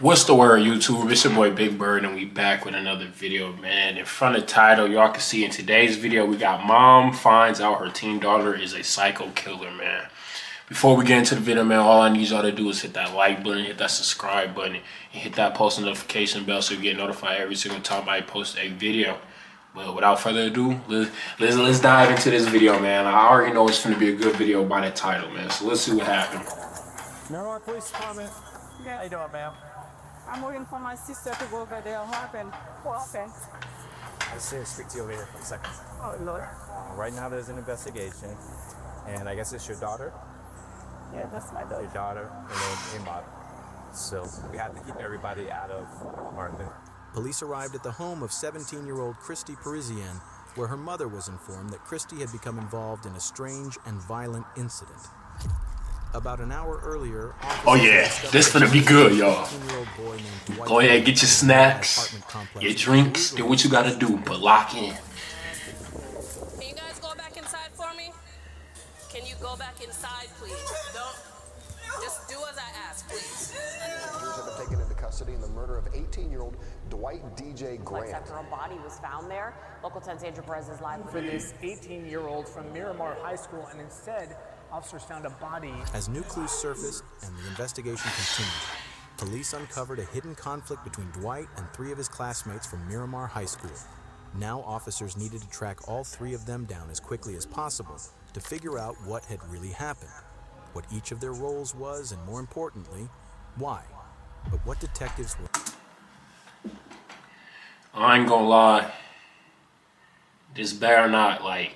What's the word, YouTube? It's your boy Big Bird, and we back with another video, man. In front of the title, y'all can see in today's video, we got mom finds out her teen daughter is a psycho killer, man. Before we get into the video, man, all I need y'all to do is hit that like button, hit that subscribe button, and hit that post notification bell so you get notified every single time I post a video. But without further ado, let's dive into this video, man. I already know it's going to be a good video by the title, man. So let's see what happened. Miramar Police Department. Yes. How you doing, ma'am? I'm waiting for my sister to go over there. What happened? What happened? I just need to speak to you over here for a second. Oh, Lord. Right now, there's an investigation, and I guess it's your daughter. Yeah, that's my daughter. Your daughter, her name Imad. So we have to keep everybody out of Martin. Police arrived at the home of 17-year-old Christy Parisienne, where her mother was informed that Christy had become involved in a strange and violent incident. About an hour earlier, oh yeah, this finna be good, y'all. Go ahead, get your snacks, your drinks, do what you gotta do, but lock in. Can you guys go back inside for me? Can you go back inside, please? Don't. Just do as I ask, please. Investigators have been taken into custody in the murder of 18-year-old Dwight DJ Grant. After a body was found there, Local 10's Andrew Perez is live for this 18-year-old from Miramar High School, and instead, officers found a body. As new clues surfaced and the investigation continued, police uncovered a hidden conflict between Dwight and 3 of his classmates from Miramar High School. Now officers needed to track all 3 of them down as quickly as possible to figure out what had really happened, what each of their roles was, and more importantly, why. But what detectives were... I ain't gonna lie, this better not, like,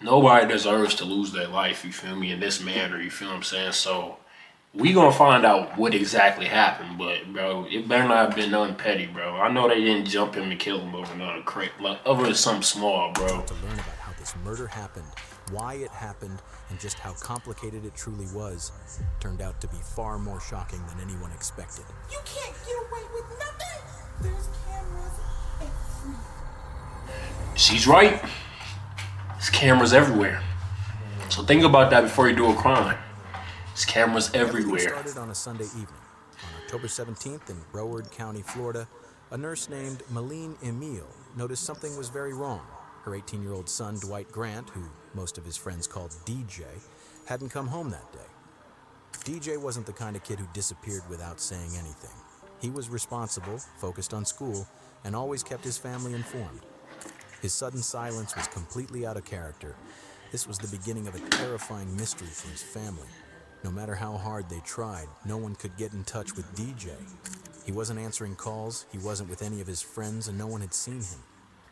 nobody deserves to lose their life, you feel me, in this manner, you feel what I'm saying? So, we gonna find out what exactly happened, but, bro, it better not have been nothing petty, bro. I know they didn't jump him and kill him over nothing crazy, like, over something small, bro. To learn about how this murder happened, why it happened, and just how complicated it truly was, turned out to be far more shocking than anyone expected. You can't get away with nothing! There's cameras everywhere. She's right. There's cameras everywhere. So think about that before you do a crime. There's cameras everywhere. Everything started on a Sunday evening. On October 17th in Broward County, Florida, a nurse named Malene Emile noticed something was very wrong. Her 18-year-old son, Dwight Grant, who most of his friends called DJ, hadn't come home that day. DJ wasn't the kind of kid who disappeared without saying anything. He was responsible, focused on school, and always kept his family informed. His sudden silence was completely out of character. This was the beginning of a terrifying mystery for his family. No matter how hard they tried, no one could get in touch with DJ. He wasn't answering calls, he wasn't with any of his friends, and no one had seen him.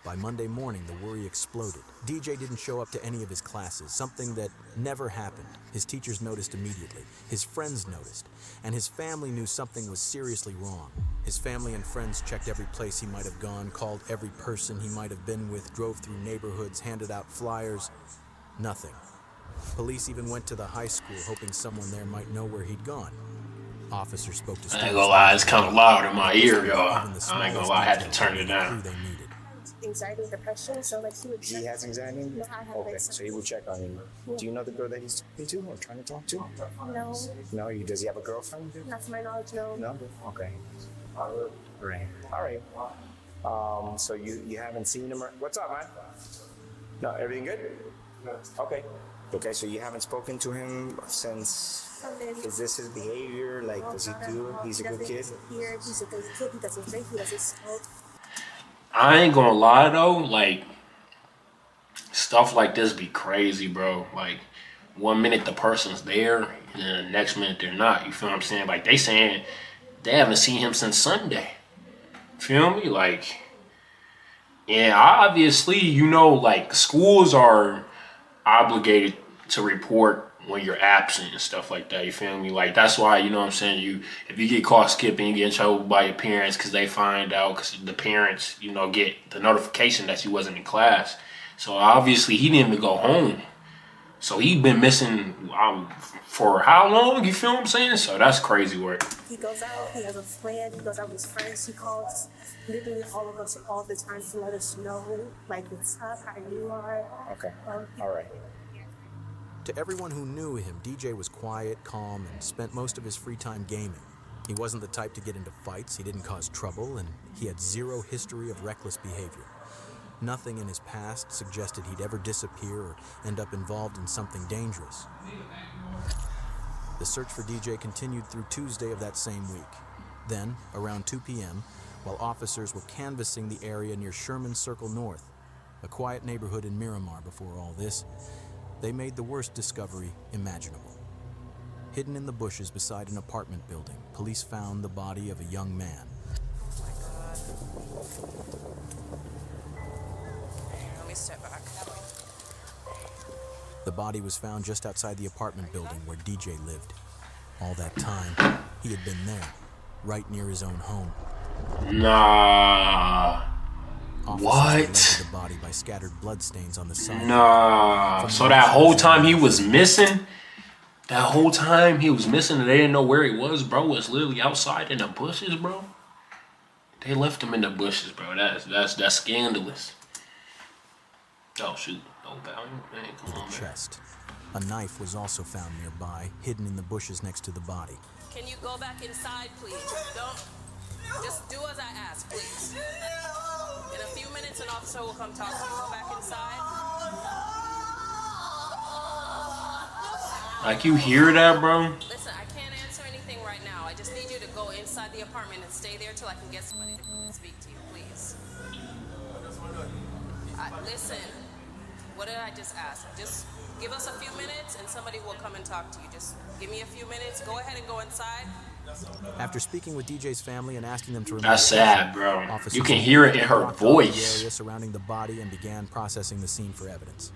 By Monday morning, the worry exploded. DJ didn't show up to any of his classes, something that never happened. His teachers noticed immediately, his friends noticed, and his family knew something was seriously wrong. His family and friends checked every place he might have gone, called every person he might have been with, drove through neighborhoods, handed out flyers. Nothing. Police even went to the high school, hoping someone there might know where he'd gone. Officers spoke to students. I ain't gonna lie, it's kind of loud in my ear, y'all. I ain't gonna lie, I had to turn it down. Anxiety and depression, so like he would check. He has anxiety? No, I have okay, so he will check on you. Yeah. Do you know the girl that he's talking to or trying to talk to? No. No, does he have a girlfriend? Not to my knowledge, no. No? Okay. Right. All right. So you haven't seen him? What's up, man? No, everything good? Okay. Okay, so you haven't spoken to him since... Is this his behavior? Like, does he do? He's a good kid? He's a good kid. He doesn't drink. He doesn't smoke. I ain't gonna lie though, like, stuff like this be crazy, bro. Like, one minute the person's there, and then the next minute they're not. You feel what I'm saying? Like, they saying they haven't seen him since Sunday. Feel me? Like, yeah, obviously, you know, like, schools are obligated to report when you're absent and stuff like that, you feel me? Like, that's why, you know what I'm saying, if you get caught skipping, you get in trouble by your parents because they find out, because the parents, you know, get the notification that you wasn't in class. So obviously he didn't even go home. So he been missing for how long, you feel what I'm saying? So that's crazy work. He goes out, he has a plan, he goes out with his friends, he calls literally all of us all the time to let us know, like, what's up, how you are. Okay, all right. To everyone who knew him, DJ was quiet, calm, and spent most of his free time gaming. He wasn't the type to get into fights, he didn't cause trouble, and he had zero history of reckless behavior. Nothing in his past suggested he'd ever disappear or end up involved in something dangerous. The search for DJ continued through Tuesday of that same week. Then, around 2 p.m., while officers were canvassing the area near Sherman Circle North, a quiet neighborhood in Miramar before all this, they made the worst discovery imaginable. Hidden in the bushes beside an apartment building, police found the body of a young man. Let me step back. The body was found just outside the apartment building where DJ lived. All that time, he had been there, right near his own home. Nah. Officers What? led to the body by scattered bloodstains on the sidewalk. Nah. So that whole time he was missing? That whole time he was missing and they didn't know where he was, bro, was literally outside in the bushes, bro. They left him in the bushes, bro. That's scandalous. Oh, shoot. Oh, value. Man, come on, man. Chest. A knife was also found nearby, hidden in the bushes next to the body. Can you go back inside, please? Just do as I ask, please. In a few minutes, an officer will come talk to you. Go back inside. Like, you hear that, bro? Listen, I can't answer anything right now. I just need you to go inside the apartment and stay there till I can get somebody to speak to you, please. Listen, what did I just ask? Just give us a few minutes and somebody will come and talk to you. Just give me a few minutes. Go ahead and go inside. After speaking with DJ's family and asking them to remain That's sad, bro. officers You can hear it in her blocked off the voice. area surrounding the body and began processing the scene for evidence.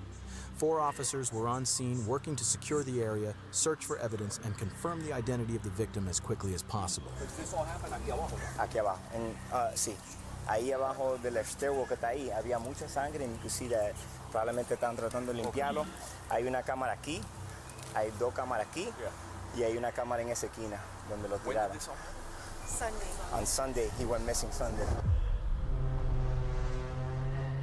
4 officers were on scene working to secure the area, search for evidence, and confirm the identity of the victim as quickly as possible. Aquí abajo. Sí. Ahí abajo del stairwell que está ahí había mucha sangre, inclusive probablemente están tratando de limpiarlo. Hay una cámara aquí, hay 2 cámaras aquí, y hay una cámara en esa esquina donde lo tiraron. Sunday. On Sunday, he went missing Sunday.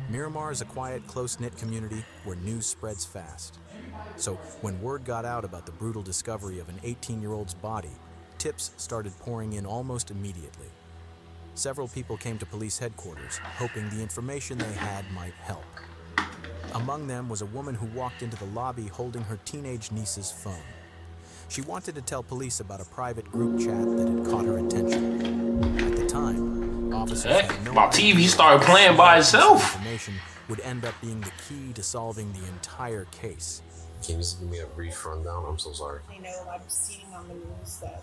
Miramar is a quiet, close-knit community where news spreads fast. So when word got out about the brutal discovery of an 18-year-old's body, tips started pouring in almost immediately. Several people came to police headquarters, hoping the information they had might help. Among them was a woman who walked into the lobby holding her teenage niece's phone. She wanted to tell police about a private group chat that had caught her attention. At the time, officers had no my idea TV started playing by this itself. information would end up being the key to solving the entire case. Can you just give me a brief rundown? I'm so sorry. I know I'm seeing on the news that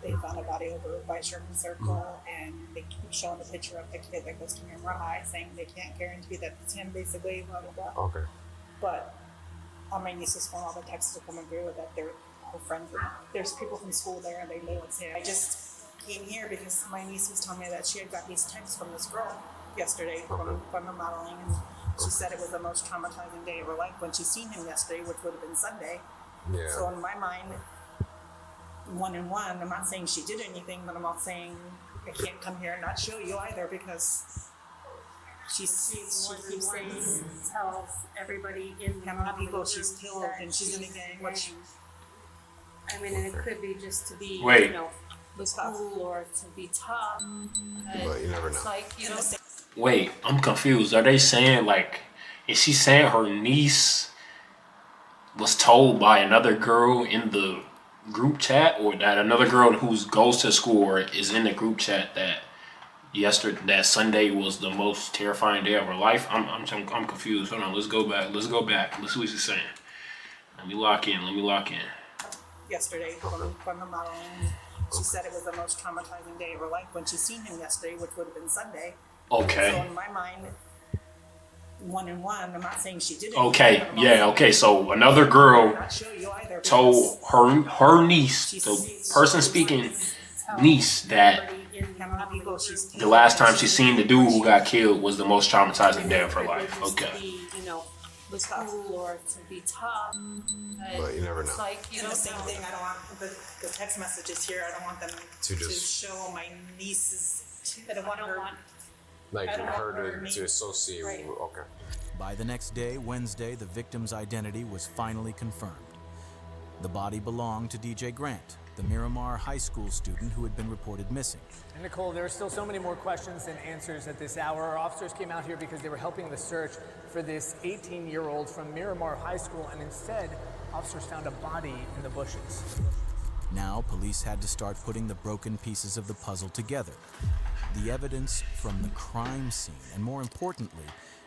they found a body over by Sherman Circle, and they keep showing a picture of the kid that goes to Miramar High, saying they can't guarantee that it's him, basically, blah, blah, blah. Okay. But on my niece's phone, all the texts are coming through that they're her friends. There's people from school there, and they know it's him. I just came here because my niece was telling me that she had got these texts from this girl yesterday from her modeling, and she said it was the most traumatizing day of her life when she seen him yesterday, which would have been Sunday. Yeah. So in my mind, 1 and 1, I'm not saying she did anything, but I'm not saying I can't come here and not show you either, because she keeps saying tells everybody in how many people she's killed, and she's in a gang. What she, I mean, and it could be just to be, Wait. you know, cool or to be tough. But you never know. It's like, you know, Wait, I'm confused. Are they saying, like, is she saying her niece was told by another girl in the group chat, or that another girl who goes to school or is in the group chat that that Sunday was the most terrifying day of her life? I'm confused. Hold on, let's go back. Let's see what she's saying. Let me lock in. yesterday from her modeling. She said it was the most traumatizing day of her life when she seen him yesterday, which would have been Sunday. Okay. So in my mind, 1 and 1, I'm not saying she did it. Okay, yeah, okay. So another girl told her niece, the person speaking niece, that the last time she seen the dude who got killed was the most traumatizing day of her life. Okay. you know, cool or to be tough. But you never know. It's like, you know, the same thing. I don't want the text messages here. I don't want them To to just- show my nieces. I don't want her. Like I don't want her her to associate Right. with, okay. By the next day, Wednesday, the victim's identity was finally confirmed. The body belonged to DJ Grant, the Miramar High School student who had been reported missing. And Nicole, there are still so many more questions than answers at this hour. Our officers came out here because they were helping the search for this 18-year-old from Miramar High School, and instead, officers found a body in the bushes. Now, police had to start putting the broken pieces of the puzzle together. The evidence from the crime scene, and more importantly,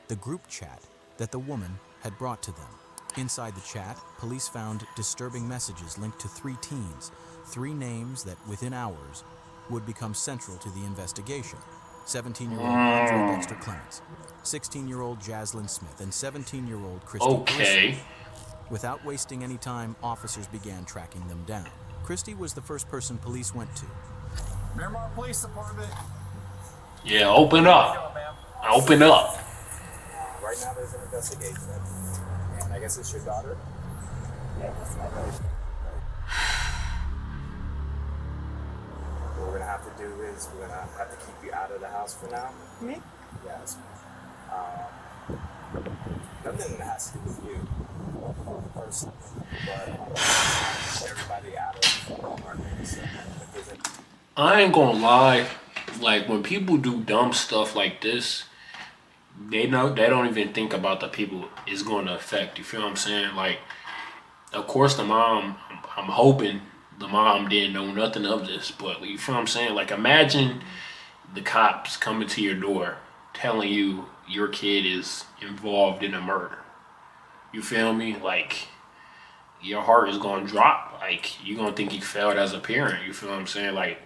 the group chat that the woman had brought to them. Inside the chat, police found disturbing messages linked to 3 teens, 3 names that within hours would become central to the investigation. 17-year-old Andre Dexter Clements, 16-year-old Jaslyn Smith, and 17-year-old Christy Grissom. Without wasting any time, officers began tracking them down. Christy was the first person police went to. Miramar Police Department. Yeah, open up. Open up. Right now there's an investigation. And I guess it's your daughter? Yeah, that's my daughter. What we're gonna have to do is we're gonna have to keep you out of the house for now. Me? Yes. Nothing has to do with you personally, but everybody out of the apartment. So I ain't gonna lie, like when people do dumb stuff like this, they don't even think about the people it's gonna affect. You feel what I'm saying? Like, of course the mom, I'm hoping the mom didn't know nothing of this, but you feel what I'm saying? Like, imagine the cops coming to your door telling you your kid is involved in a murder. You feel me? Like, your heart is gonna drop. Like, you're gonna think you failed as a parent. You feel what I'm saying? Like,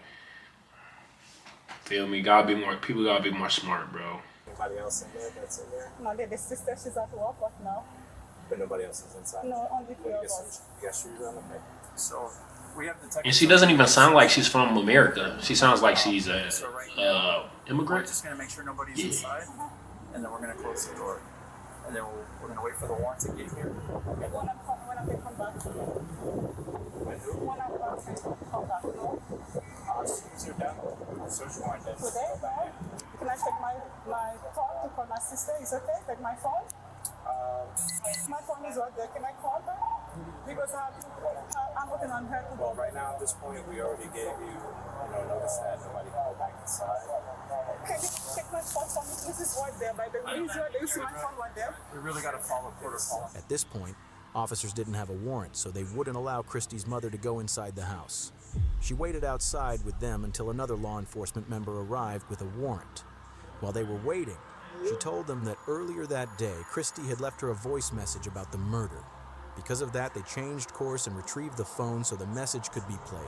feel me? People gotta be more smart, bro. Anybody else in there that's in there? No, the sister, she's at work right now. But nobody else is inside? No, only 3 of us. You got shoes on? Okay. So we have the And she doesn't even sound like she's from America. She sounds like she's a We're immigrant. just gonna make sure nobody's inside, and then we're gonna close the door, and then we're gonna wait for the warrant to get here. When I can come back. When I come back, no? As soon as you're done, search warrant. Today, no? Can I take my phone to call my sister? Is it okay? Take my phone? My phone is right there. Can I call her? Because I'm working on her to Well, right now at this point, we already gave you, notice that nobody can go back inside. Can you check my phone for me? This is right there. By the way, you see my phone right there? We really gotta follow protocol. At this point, officers didn't have a warrant, so they wouldn't allow Christy's mother to go inside the house. She waited outside with them until another law enforcement member arrived with a warrant. While they were waiting, she told them that earlier that day, Christy had left her a voice message about the murder. Because of that, they changed course and retrieved the phone so the message could be played.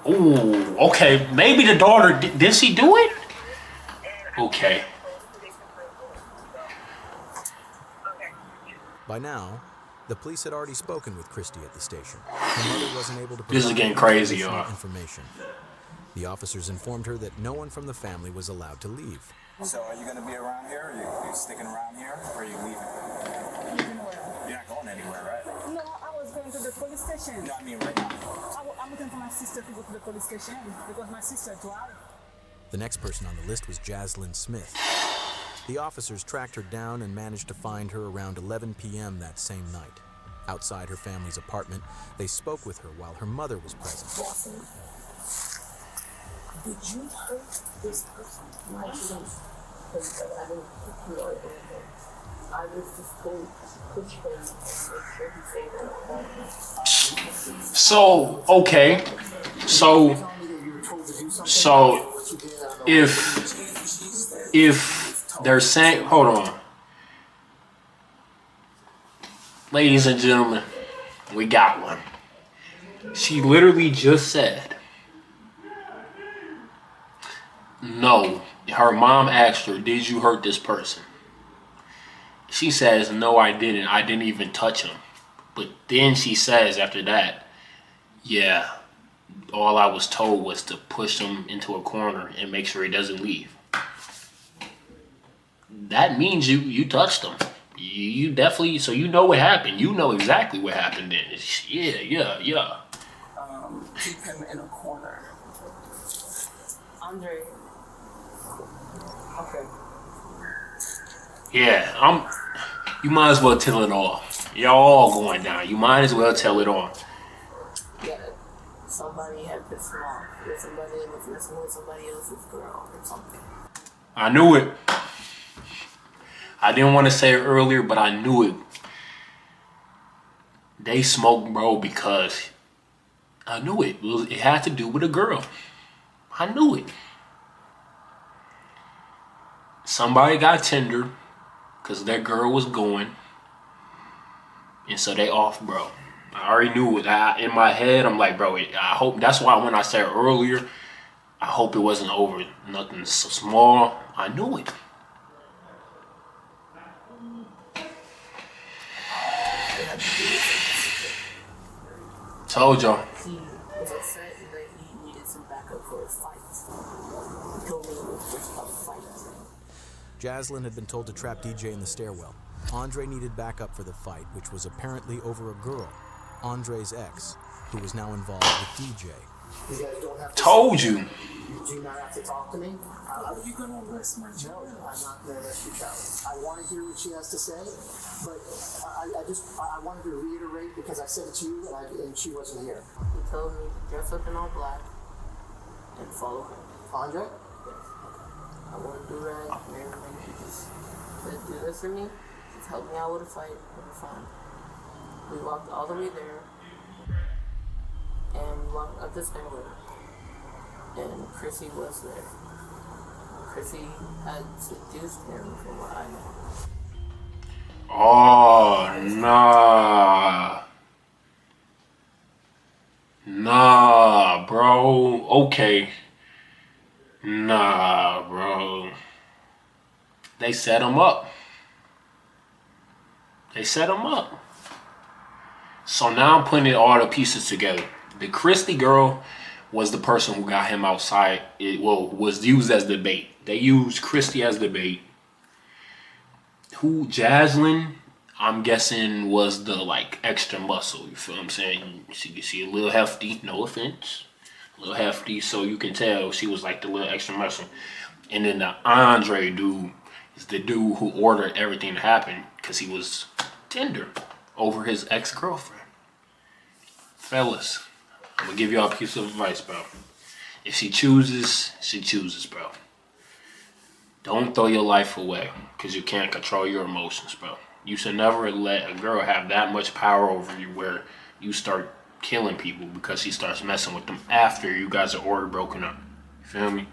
Ooh, okay. Maybe the daughter, did she do it? Okay. By now, the police had already spoken with Christy at the station. Her mother wasn't able to This is getting crazy, y'all. Information. The officers informed her that no one from the family was allowed to leave. So are you going to be around here? Are you sticking around here? Or are you leaving? You're not going anywhere, right? No, I was going to the police station. No, I mean right now. I'm looking for my sister to go to the police station because my sister drives. The next person on the list was Jaslyn Smith. The officers tracked her down and managed to find her around 11 p.m. that same night. Outside her family's apartment, they spoke with her while her mother was present. Did you hurt this person? My son. Because I didn't kick you or anything. I was just going to push him and make sure he stayed in the car. So, okay. So if they're saying, hold on. Ladies and gentlemen, we got one. She literally just said, no. Her mom asked her, did you hurt this person? She says, no, I didn't. I didn't even touch him. But then she says after that, yeah, all I was told was to push him into a corner and make sure he doesn't leave. That means you touched him. You definitely, so you know what happened. You know exactly what happened then. Yeah. Keep him in a corner. Andre. Okay. Yeah, you might as well tell it all. Y'all all going down. You might as well tell it all. Yeah, somebody had pissed him off. Or somebody was messing with somebody else's girl or something. I knew it. I didn't want to say it earlier, but I knew it. They smoked, bro, because I knew it. It had to do with a girl. I knew it. Somebody got Tinder because their girl was going. And so they off, bro. I already knew it. In my head, I'm like, bro, I hope. That's why when I said earlier, I hope it wasn't over nothing so small. I knew it. Told y'all. He was upset that he needed some backup for a fight. He told me it was just a fight. Jaslyn had been told to trap DJ in the stairwell. Andre needed backup for the fight, which was apparently over a girl, Andre's ex, who was now involved with DJ. You guys don't have to. Told you. Do you not have to talk to me? How are you going to arrest my child? No, I'm not going to arrest your child. I want to hear what she has to say, but I wanted to reiterate because I said it to you and she wasn't here. He told me to dress up in all black and follow him. Andre? I want to do that and everything. He just said, do this for me. Just help me out with a fight. It'll be fine. We walked all the way there and we walked up the stairway. And Chrissy was there. Chrissy had seduced him from what I know. Oh, nah. Nah, bro. Okay. Nah, bro. They set him up. They set him up. So now I'm putting all the pieces together. The Christy girl was the person who got him outside. Was used as the bait. They used Christy as the bait. Who, Jaslyn, I'm guessing was the extra muscle. You feel what I'm saying? She a little hefty, no offense. A little hefty, so you can tell she was the little extra muscle. And then the Andre dude is the dude who ordered everything to happen because he was tender over his ex-girlfriend. Fellas, I'm gonna give y'all a piece of advice, bro. If she chooses, bro. Don't throw your life away because you can't control your emotions, bro. You should never let a girl have that much power over you where you start killing people because she starts messing with them after you guys are already broken up. You feel me?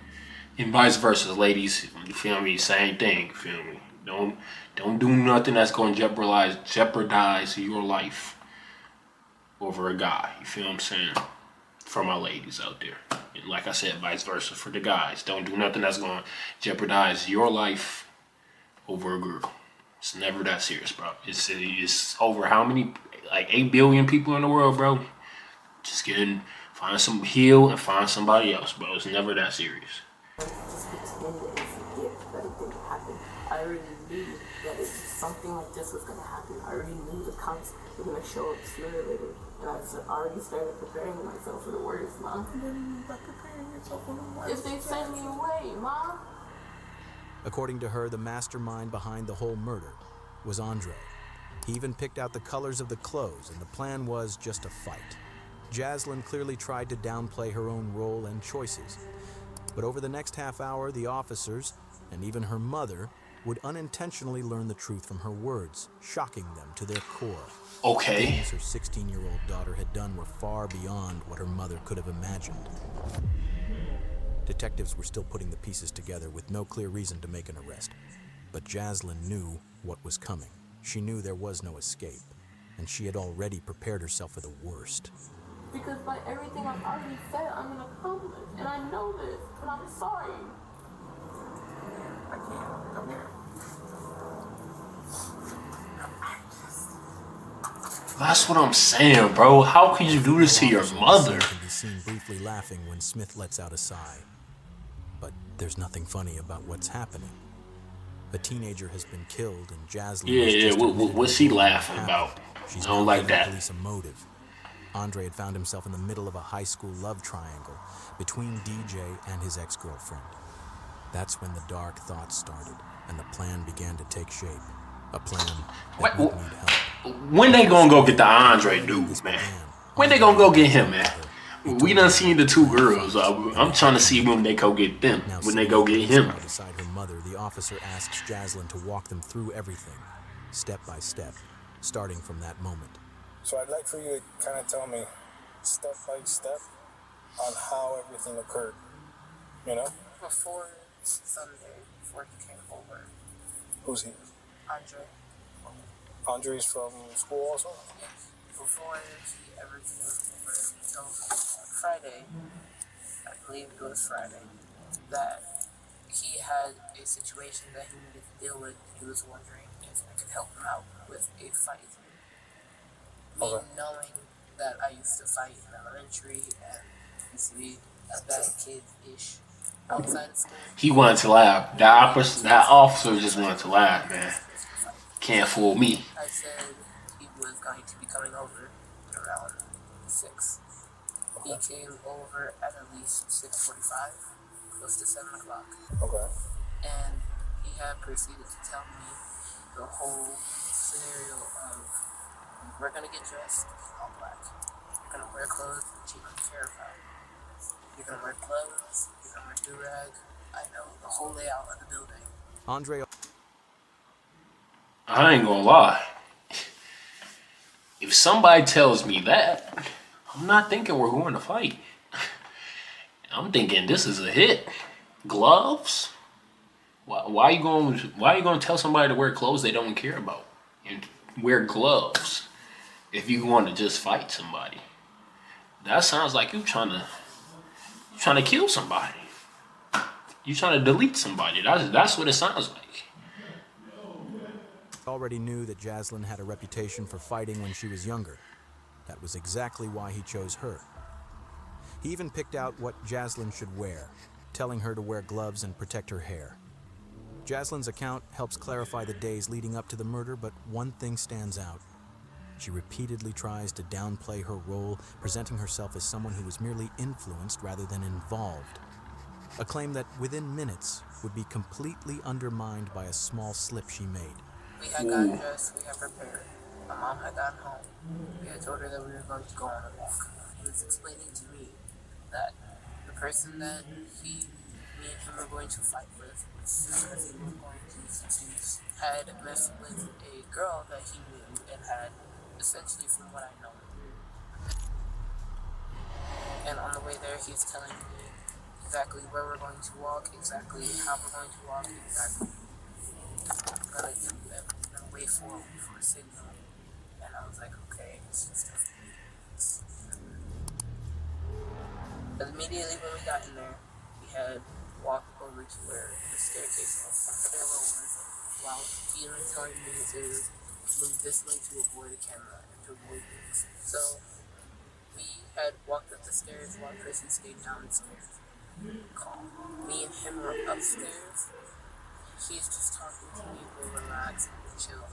And vice versa, ladies. You feel me? Same thing. You feel me? Don't do nothing that's gonna jeopardize your life over a guy. You feel what I'm saying? For my ladies out there. And like I said, vice versa for the guys. Don't do nothing that's going to jeopardize your life over a girl. It's never that serious, bro. It's over how many, 8 billion people in the world, bro. Just find some heal and find somebody else, bro. It's never that serious. Just pretend that it's a gift, that it didn't happen. I already knew that if something like this was going to happen, I already knew the cops were going to show up sooner or later. And I already started preparing myself for the worst, Mom. What do you mean by preparing yourself for the worst? If they send me away, Mom. According to her, the mastermind behind the whole murder was Andre. He even picked out the colors of the clothes, and the plan was just a fight. Jaslyn clearly tried to downplay her own role and choices. But over the next half hour, the officers, and even her mother, would unintentionally learn the truth from her words, shocking them to their core. Okay. The things her 16-year-old daughter had done were far beyond what her mother could have imagined. Detectives were still putting the pieces together with no clear reason to make an arrest. But Jaslyn knew what was coming. She knew there was no escape, and she had already prepared herself for the worst. Because by everything I've already said, I'm an accomplice, and I know this, but I'm sorry. I can't. Come here. That's what I'm saying, bro. How can you do this to your mother? Can be seen briefly laughing when Smith lets out a sigh. But there's nothing funny about what's happening. A teenager has been killed, and Jaslyn. Yeah. What's she laughing about? She's I don't like that. Police a motive. Andre had found himself in the middle of a high school love triangle between DJ and his ex-girlfriend. That's when the dark thoughts started, and the plan began to take shape. A plan What- that would need help. When they gonna go get the Andre dude, man? When they gonna go get him, man? We done seen the two girls. I'm trying to see when they go get them. Now, When they go get him. beside her mother, the officer asks Jaslyn to walk them through everything, step by step, starting from that moment. So I'd like for you to kind of tell me step by step on how everything occurred. You know? Before Sunday, before he came over, Who's he? Andre, Andre's from school also? yes, before he ever came over, so on Friday, I believe it was Friday, that he had a situation that he needed to deal with. He was wondering if I could help him out with a fight. Me Okay. knowing that I used to fight in elementary and used to be a bad kid-ish outside of school. He wanted to laugh. That officer just wanted to laugh, man. Can't fool me. I said he was going to be coming over around 6. He came over at least 6:45, close to 7 o'clock. Okay. And he had proceeded to tell me the whole scenario of, we're going to get dressed all black. You're going to wear clothes that you don't care about. You're going to wear gloves. You're going to wear do-rag. I know the whole layout of the building. Andre I ain't gonna lie. If somebody tells me that, I'm not thinking we're going to fight. I'm thinking this is a hit. Gloves? Why you going to tell somebody to wear clothes they don't care about and wear gloves if you want to just fight somebody? That sounds like you trying to kill somebody. You trying to delete somebody. That's what it sounds like. already knew that Jaslyn had a reputation for fighting when she was younger. That was exactly why he chose her. He even picked out what Jaslyn should wear, telling her to wear gloves and protect her hair. Jaslyn's account helps clarify the days leading up to the murder, but one thing stands out. She repeatedly tries to downplay her role, presenting herself as someone who was merely influenced rather than involved. A claim that within minutes would be completely undermined by a small slip she made. We had gotten dressed, we had prepared. My mom had gotten home. We had told her that we were going to go on a walk. He was explaining to me that the person that me and him were going to fight with, because he was going to seduce, had messed with a girl that he knew and had, essentially from what I know. And on the way there, he's telling me exactly where we're going to walk, exactly how we're going to walk, exactly. I'm gonna do that. I'm gonna wait for a signal. And I was like, okay, it's just But immediately when we got in there, we had walked over to where the staircase was, the stairwell was, while he was telling me to move this way to avoid the camera and to avoid things. So we had walked up the stairs while Chrissy stayed downstairs. Calm. Me and him were upstairs. He's just talking to me, we're relaxed and chill.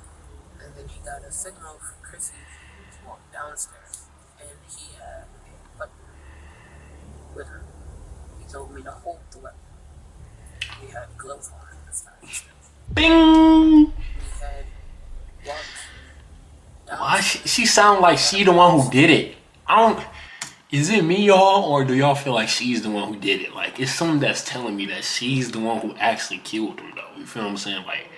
And then he got a signal from Chrissy to walk downstairs. And he had a weapon with her. He told me to hold the weapon. We had gloves on at this time. Bing! We had walked down. Why she sound like she the one who did it? Is it me, y'all, or do y'all feel like she's the one who did it? Like, it's something that's telling me that she's the one who actually killed him, though. You feel what I'm saying? Like,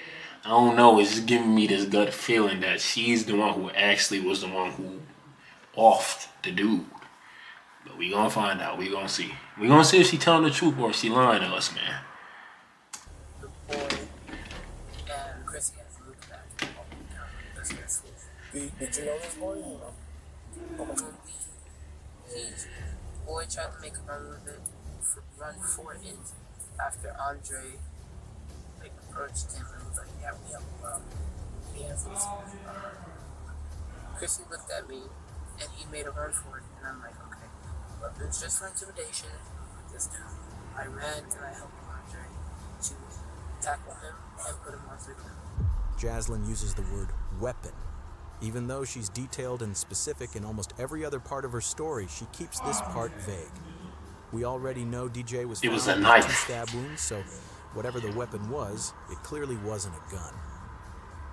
I don't know. It's just giving me this gut feeling that she's the one who actually was the one who offed the dude. But we gonna find out. We gonna see. We gonna see if she telling the truth or if she lying to us, man. The boy and Chrissy had to move back down the stairs. Did you know this boy? The boy tried to make a run with it, run for it after Andre approached him and was like, yeah, we have a problem. He has this. Chrissy looked at me and he made a run for it, and I'm like, okay, but it's just for intimidation. This time, I ran and I helped Andre to tackle him and put him on the ground. Jaslyn uses the word weapon. Even though she's detailed and specific in almost every other part of her story, she keeps this part vague. We already know DJ was It was found a with knife. 2 stab wounds, so whatever the weapon was, it clearly wasn't a gun.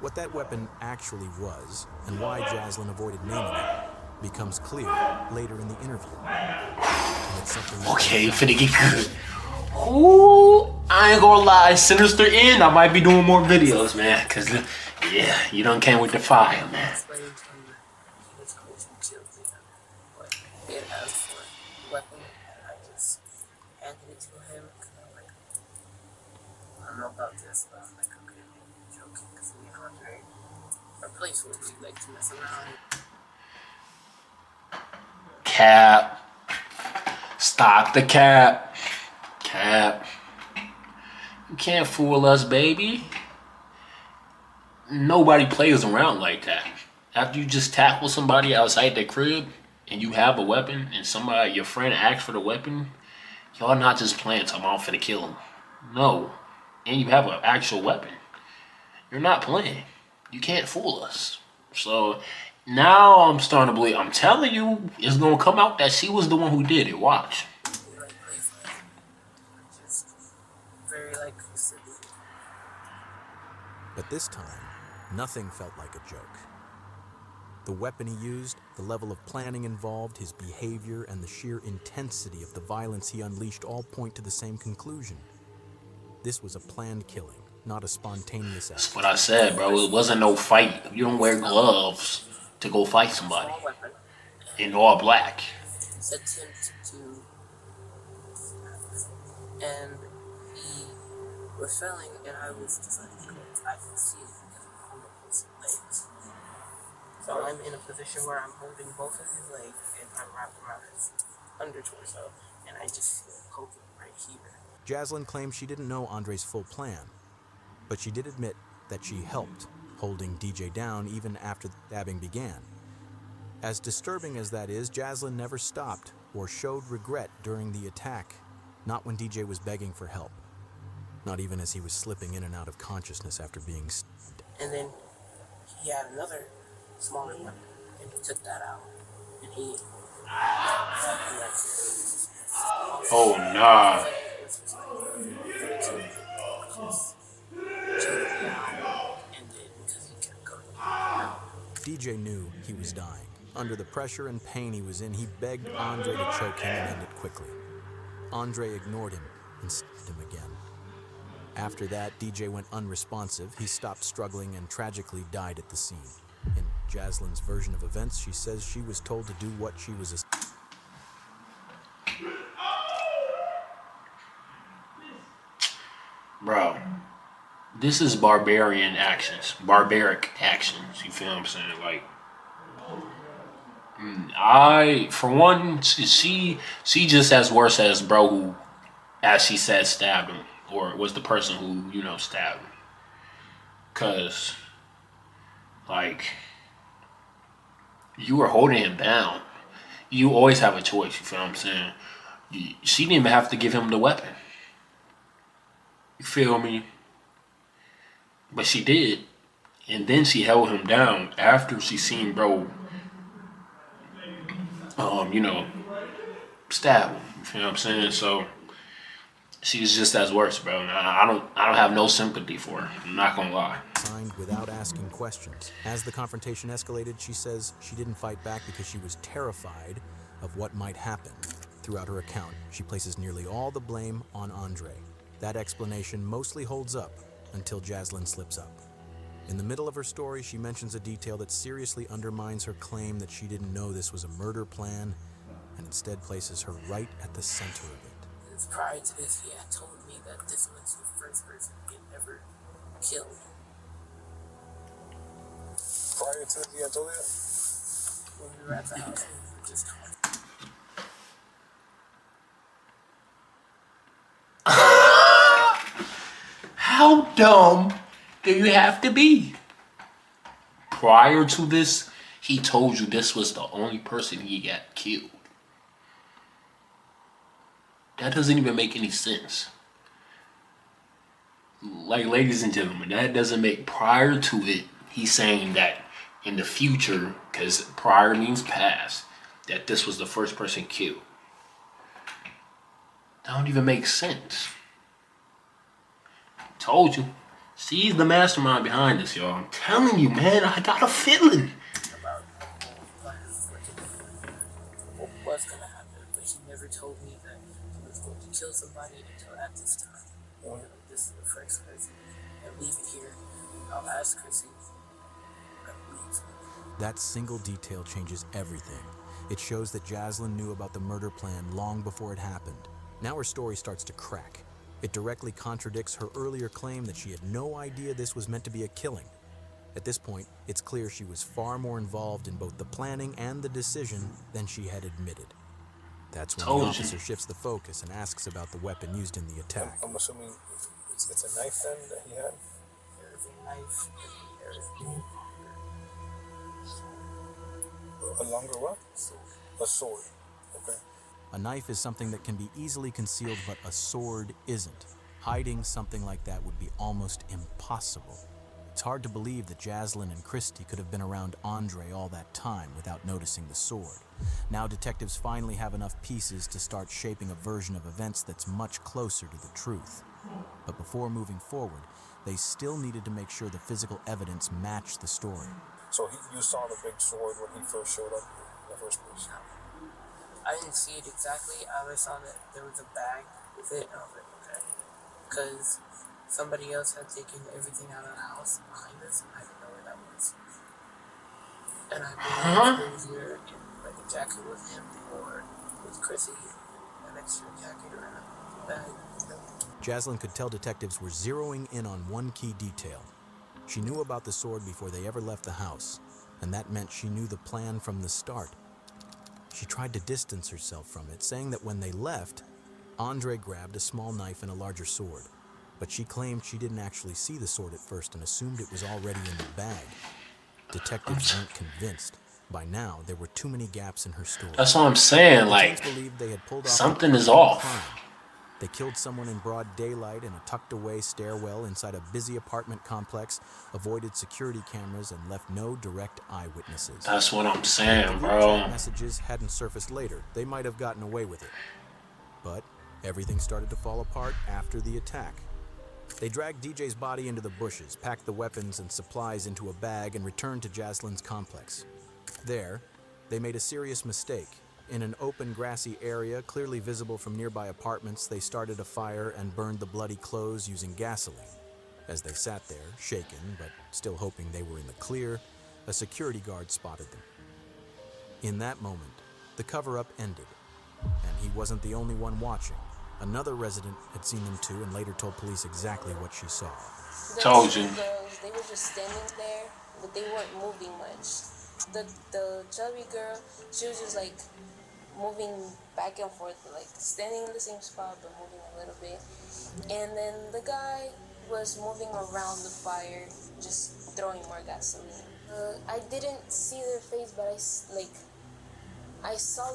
What that weapon actually was, and why Jaslyn avoided naming it, becomes clear later in the interview. And it's something that Okay, finna get good. Ooh, I ain't gonna lie, Sinister End, I might be doing more videos, man. Cause yeah, you done came with the fire, man. He had asked for a weapon, and I just handed it to him. Cause I'm like, I don't know about this, but I'm like, okay, I'm joking. Cause me and Andre are playful. We like to mess around. Cap. Stop the cap. Cap. You can't fool us, baby. Nobody plays around like that. After you just tackle somebody outside their crib and you have a weapon and somebody, your friend asks for the weapon, y'all not just playing talking about I'm finna kill him. No. And you have an actual weapon. You're not playing. You can't fool us. So now I'm starting to believe, I'm telling you, it's gonna come out that she was the one who did it. Watch. Very like silly. But this time, nothing felt like a joke. The weapon he used, the level of planning involved, his behavior, and the sheer intensity of the violence he unleashed all point to the same conclusion. This was a planned killing, not a spontaneous act. That's what I said, bro. It wasn't no fight. You don't wear gloves to go fight somebody in all black. Attempt to, and he was failing, and I was just like, I can see it because of his legs. So I'm in a position where I'm holding both of his legs and I'm wrapped around his under torso, and I just feel poking right here. Jaslyn claims she didn't know Andre's full plan, but she did admit that she helped, holding DJ down even after the stabbing began. As disturbing as that is, Jaslyn never stopped or showed regret during the attack, not when DJ was begging for help, not even as he was slipping in and out of consciousness after being stabbed. And then he had another smaller weapon, and he took that out, and he... Oh, nah. DJ knew he was dying. Under the pressure and pain he was in, he begged Andre to choke him and end it quickly. Andre ignored him and stabbed him again. After that, DJ went unresponsive, he stopped struggling and tragically died at the scene. In Jaslyn's version of events, she says she was told to do what she was Bro, this is barbaric actions. You feel what I'm saying? Like, for one, she just as worse as bro who, as she said, stabbed him, or was the person who, stabbed him. Cause, like, you were holding him down. You always have a choice, you feel what I'm saying? She didn't even have to give him the weapon. You feel me? But she did. And then she held him down after she seen bro, stab him. You feel what I'm saying? So she's just as worse, bro. I don't have no sympathy for her. I'm not gonna lie. Signed without asking questions. As the confrontation escalated, she says she didn't fight back because she was terrified of what might happen. Throughout her account, she places nearly all the blame on Andre. That explanation mostly holds up until Jaslyn slips up. In the middle of her story, she mentions a detail that seriously undermines her claim that she didn't know this was a murder plan, and instead places her right at the center of it. Prior to this, he had told me that this was the first person he had ever killed. Prior to this, he had told you that? When we were at the house, we were just talking. How dumb do you have to be? Prior to this, he told you this was the only person he got killed. That doesn't even make any sense. Like, ladies and gentlemen, that doesn't make, prior to it, he's saying that in the future, because prior means past, that this was the first person killed. That don't even make sense. Told you. She's the mastermind behind this, y'all. I'm telling you, man. I got a feeling. About what was gonna happen, but he never told me that he was going to kill somebody until at this time. This is the first person. And leave it here. I'll ask Chrissy. That single detail changes everything. It shows that Jaslyn knew about the murder plan long before it happened. Now her story starts to crack. It directly contradicts her earlier claim that she had no idea this was meant to be a killing. At this point, it's clear she was far more involved in both the planning and the decision than she had admitted. That's when the officer shifts the focus and asks about the weapon used in the attack. I'm assuming it's a knife then that he had? There is a knife. There is a longer what? A sword. Okay. A knife is something that can be easily concealed, but a sword isn't. Hiding something like that would be almost impossible. It's hard to believe that Jaslyn and Christy could have been around Andre all that time without noticing the sword. Now detectives finally have enough pieces to start shaping a version of events that's much closer to the truth. But before moving forward, they still needed to make sure the physical evidence matched the story. So you saw the big sword when he first showed up in the first place? I didn't see it exactly. I only saw that there was a bag with it, and I was like, okay. Because somebody else had taken everything out of the house behind us, and I didn't know where that was. And I believe it was either in like a jacket with him or with Chrissy, an extra jacket or a bag. Jaslyn could tell detectives were zeroing in on one key detail. She knew about the sword before they ever left the house, and that meant she knew the plan from the start. She tried to distance herself from it, saying that when they left, Andre grabbed a small knife and a larger sword. But she claimed she didn't actually see the sword at first and assumed it was already in the bag. Detectives weren't convinced. By now, there were too many gaps in her story. That's what I'm saying, like, believed they had pulled off something is off. Crime. They killed someone in broad daylight in a tucked-away stairwell inside a busy apartment complex, avoided security cameras, and left no direct eyewitnesses. That's what I'm saying, bro. If messages hadn't surfaced later, they might have gotten away with it. But everything started to fall apart after the attack. They dragged DJ's body into the bushes, packed the weapons and supplies into a bag, and returned to Jaslyn's complex. There, they made a serious mistake. In an open, grassy area, clearly visible from nearby apartments, they started a fire and burned the bloody clothes using gasoline. As they sat there, shaken, but still hoping they were in the clear, a security guard spotted them. In that moment, the cover-up ended, and he wasn't the only one watching. Another resident had seen them too and later told police exactly what she saw. Told you. Girls, they were just standing there, but they weren't moving much. The chubby girl, she was just like moving back and forth, like standing in the same spot but moving a little bit. And then the guy was moving around the fire, just throwing more gasoline. I didn't see their face, but I saw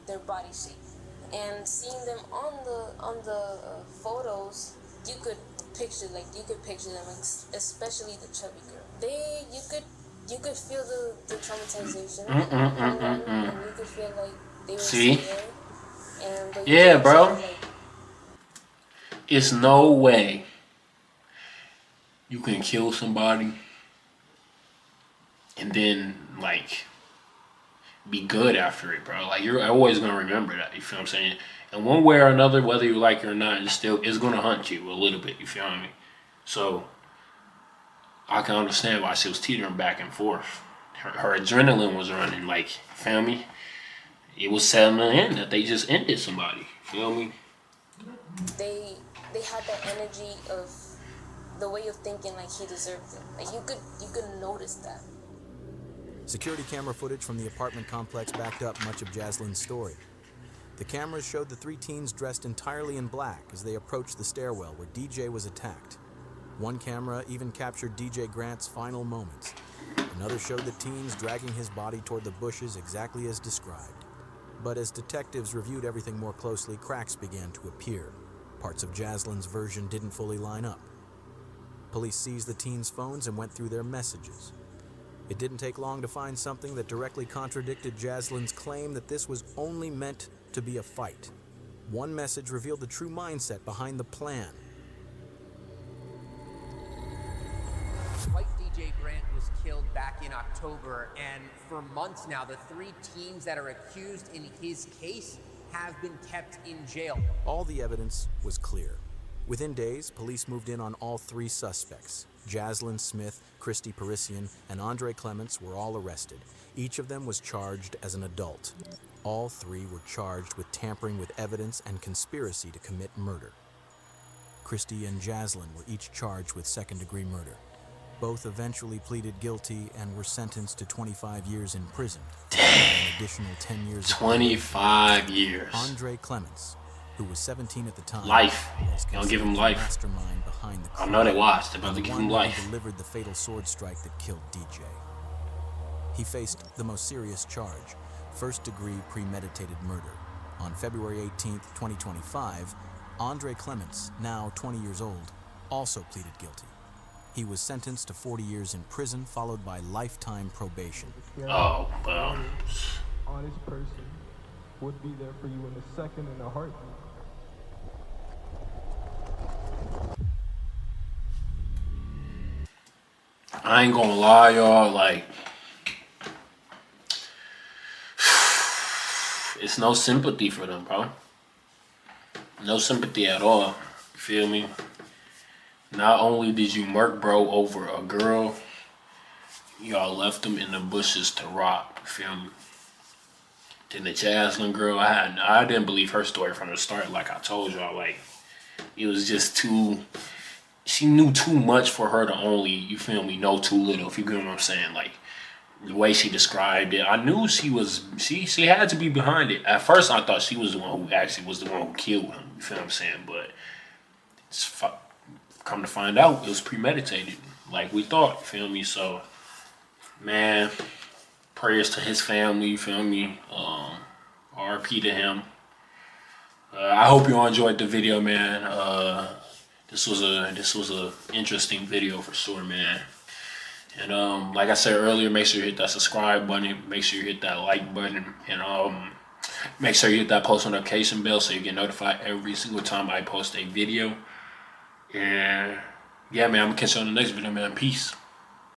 their body shape. And seeing them on the photos, you could picture them, especially the chubby girl. You could feel the traumatization, and you could feel like they were scared. And yeah, bro. It's no way you can kill somebody and then like be good after it, bro. Like you're always gonna remember that. You feel what I'm saying? And one way or another, whether you like it or not, it's gonna haunt you a little bit. You feel me? So I can understand why she was teetering back and forth. Her adrenaline was running. Like, feel me? It was settling in that they just ended somebody. Feel me? They had that energy of the way of thinking, like he deserved it. Like you could notice that. Security camera footage from the apartment complex backed up much of Jaslyn's story. The cameras showed the three teens dressed entirely in black as they approached the stairwell where DJ was attacked. One camera even captured DJ Grant's final moments. Another showed the teens dragging his body toward the bushes exactly as described. But as detectives reviewed everything more closely, cracks began to appear. Parts of Jaslyn's version didn't fully line up. Police seized the teens' phones and went through their messages. It didn't take long to find something that directly contradicted Jaslyn's claim that this was only meant to be a fight. One message revealed the true mindset behind the plan. killed back in October, and for months now, the 3 teens that are accused in his case have been kept in jail. All the evidence was clear. Within days, police moved in on all 3 suspects. Jaslyn Smith, Christy Parisian, and Andre Clements were all arrested. Each of them was charged as an adult. All 3 were charged with tampering with evidence and conspiracy to commit murder. Christy and Jaslyn were each charged with second-degree murder. Both eventually pleaded guilty and were sentenced to 25 years in prison. An additional 10 years. 25 years. Andre Clements, who was 17 at the time, life. Don't give him life. Mastermind behind the crime. I know they watched. They're about to give him life. Delivered the fatal sword strike that killed DJ. He faced the most serious charge, first-degree premeditated murder. On February 18, 2025, Andre Clements, now 20 years old, also pleaded guilty. He was sentenced to 40 years in prison, followed by lifetime probation. Oh, well. Honest person would be there for you in a second, in a heartbeat. I ain't gonna lie, y'all, like, it's no sympathy for them, bro. No sympathy at all. You feel me? Not only did you murk bro over a girl, y'all left him in the bushes to rot. You feel me? Then the Jaslyn girl, I didn't believe her story from the start. Like I told y'all, like, it was just too. She knew too much for her to only, you feel me, know too little. If you get what I'm saying, like the way she described it, I knew she had to be behind it. At first, I thought she was the one who actually was the one who killed him. You feel what I'm saying? But it's come to find out, it was premeditated, like we thought. You feel me? So, man, prayers to his family. You feel me? RP to him. I hope you all enjoyed the video, man. This was a interesting video for sure, man. And like I said earlier, make sure you hit that subscribe button, make sure you hit that like button, and make sure you hit that post notification bell so you get notified every single time I post a video. And yeah, man, I'm gonna catch you on the next video, man. Peace.